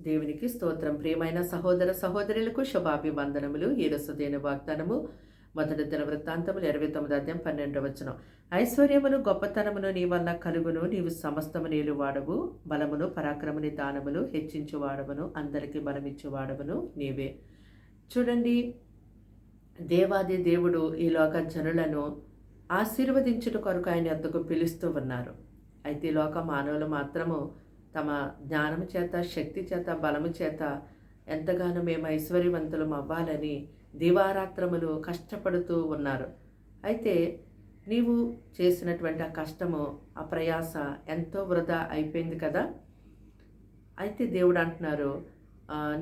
దేవునికి స్తోత్రం. ప్రియమైన సహోదర సహోదరులకు శుభాభివందనములు. ఈరోజు దేని వాగ్దానము మొదటి దినవృత్తాంతములు 29వ అధ్యాయం 12వ వచనం. ఐశ్వర్యమును గొప్పతనమును నీ వల్ల కలుగును, నీవు సమస్తము వాడవు. బలమును పరాక్రముని దానములు హెచ్చించువాడవును, అందరికీ బలమిచ్చువాడవును నీవే. చూడండి, దేవాది దేవుడు ఈ లోక జనులను ఆశీర్వదించుట కొరకు ఆయన యొద్దకు పిలుస్తూ ఉన్నారు. అయితే ఈ లోక మానవులు మాత్రము తమ జ్ఞానము చేత, శక్తి చేత, బలము చేత ఎంతగానో మేము ఐశ్వర్యవంతులం అవ్వాలని దివారాత్రములు కష్టపడుతూ ఉన్నారు. అయితే నీవు చేసినటువంటి ఆ కష్టము, ఆ ప్రయాస ఎంతో వృధా అయిపోయింది కదా. అయితే దేవుడు అంటున్నారు,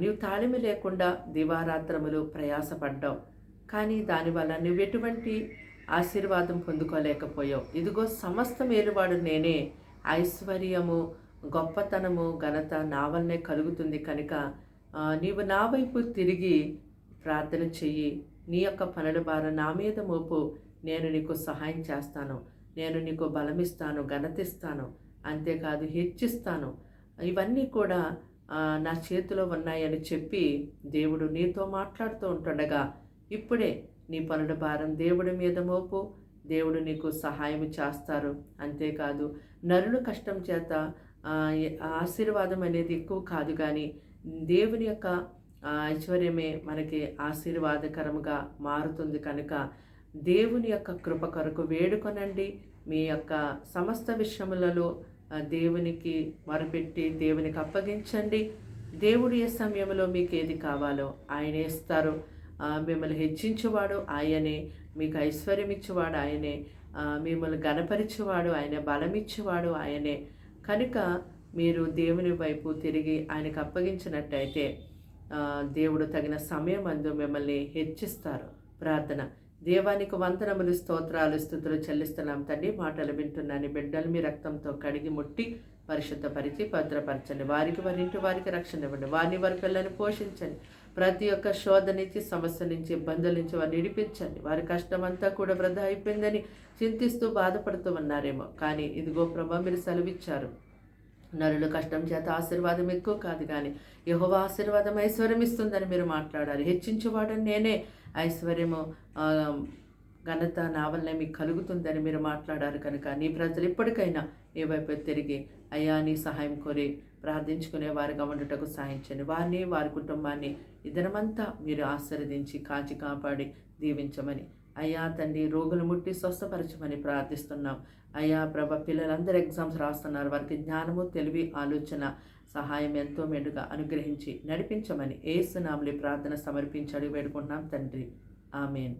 నీవు తాళిమి లేకుండా దివారాత్రములు ప్రయాసపడ్డావు, కానీ దానివల్ల నువ్వు ఎటువంటి ఆశీర్వాదం పొందుకోలేకపోయావు. ఇదిగో సమస్త మేలువాడు నేనే, ఐశ్వర్యము, గొప్పతనము, ఘనత నా వల్లనే కలుగుతుంది కనుక నీవు నా వైపు తిరిగి ప్రార్థన చెయ్యి, నీ యొక్క పనుల భారం నా మీద మోపు, నేను నీకు సహాయం చేస్తాను, నేను నీకు బలమిస్తాను, ఘనతిస్తాను, అంతేకాదు హెచ్చిస్తాను, ఇవన్నీ కూడా నా చేతిలో ఉన్నాయని చెప్పి దేవుడు నీతో మాట్లాడుతూ ఉంటుండగా ఇప్పుడే నీ పనుల భారం దేవుడి మీద మోపు, దేవుడు నీకు సహాయం చేస్తారు. అంతేకాదు నరుల కష్టం చేత ఆశీర్వాదం అనేది ఎక్కువ కాదు, కానీ దేవుని యొక్క ఐశ్వర్యమే మనకి ఆశీర్వాదకరముగా మారుతుంది కనుక దేవుని యొక్క కృప కొరకు వేడుకొనండి. మీ యొక్క సమస్త విషయములలో దేవునికి మొరపెట్టి దేవునికి అప్పగించండి. దేవుడు ఏ సమయంలో మీకు ఏది కావాలో ఆయనే ఇస్తారు. మిమ్మల్ని హెచ్చించువాడు ఆయనే, మీకు ఐశ్వర్యం ఇచ్చేవాడు ఆయనే, మిమ్మల్ని గణపరిచేవాడు ఆయనే, బలమిచ్చేవాడు ఆయనే. కనుక మీరు దేవుని వైపు తిరిగి ఆయనకు అప్పగించినట్టయితే దేవుడు తగిన సమయం అందు మిమ్మల్ని హెచ్చిస్తారు. ప్రార్థన. దేవానికి వందనములు, స్తోత్రాలు, స్తుతులు చెల్లిస్తున్నాం తండ్రి. మాటలు వింటున్నాను బిడ్డలు మీ రక్తంతో కడిగి ముట్టి పరిశుద్ధపరిచి భద్రపరచండి. వారికి వారి ఇంటి వారికి రక్షణ ఇవ్వండి. వారిని వారి పిల్లల్ని పోషించండి. ప్రతి ఒక్క శోధ నుంచి, సమస్య నుంచి, ఇబ్బందుల నుంచి వారిని విడిపించండి. వారి కష్టమంతా కూడా వృధా అయిపోయిందని చింతిస్తూ బాధపడుతూ ఉన్నారేమో, కానీ ఇదిగో ప్రభా మీరు సెలవిచ్చారు, నరుల కష్టం చేత ఆశీర్వాదం ఎక్కువ కాదు, కానీ యెహోవా ఆశీర్వాదం ఐశ్వర్యం ఇస్తుందని మీరు మాట్లాడారు. హెచ్చించువాడని నేనే, ఐశ్వర్యము ఘనత నా వల్లే మీకు కలుగుతుందని మీరు మాట్లాడారు కనుక నీ ప్రజలు ఇప్పటికైనా నీ వైపు తిరిగి అయ్యా నీ సహాయం కోరి ప్రార్థించుకునే వారిగా ఉండటకు సహాయించండి. వారిని, వారి కుటుంబాన్ని ఈ దినమంతా మీరు ఆశీర్వదించి కాచి కాపాడి దీవించమని అయ్యా తండ్రి, రోగులు ముట్టి స్వస్థపరచమని ప్రార్థిస్తున్నాం. అయ్యా ప్రభ, పిల్లలందరూ ఎగ్జామ్స్ రాస్తున్నారు, వారికి జ్ఞానము, తెలివి, ఆలోచన, సహాయం ఎంతో మెండుగా అనుగ్రహించి నడిపించమని యేసు నామములో ప్రార్థన సమర్పించి అడిగి వేడుకుంటున్నాం తండ్రి. ఆమేన్.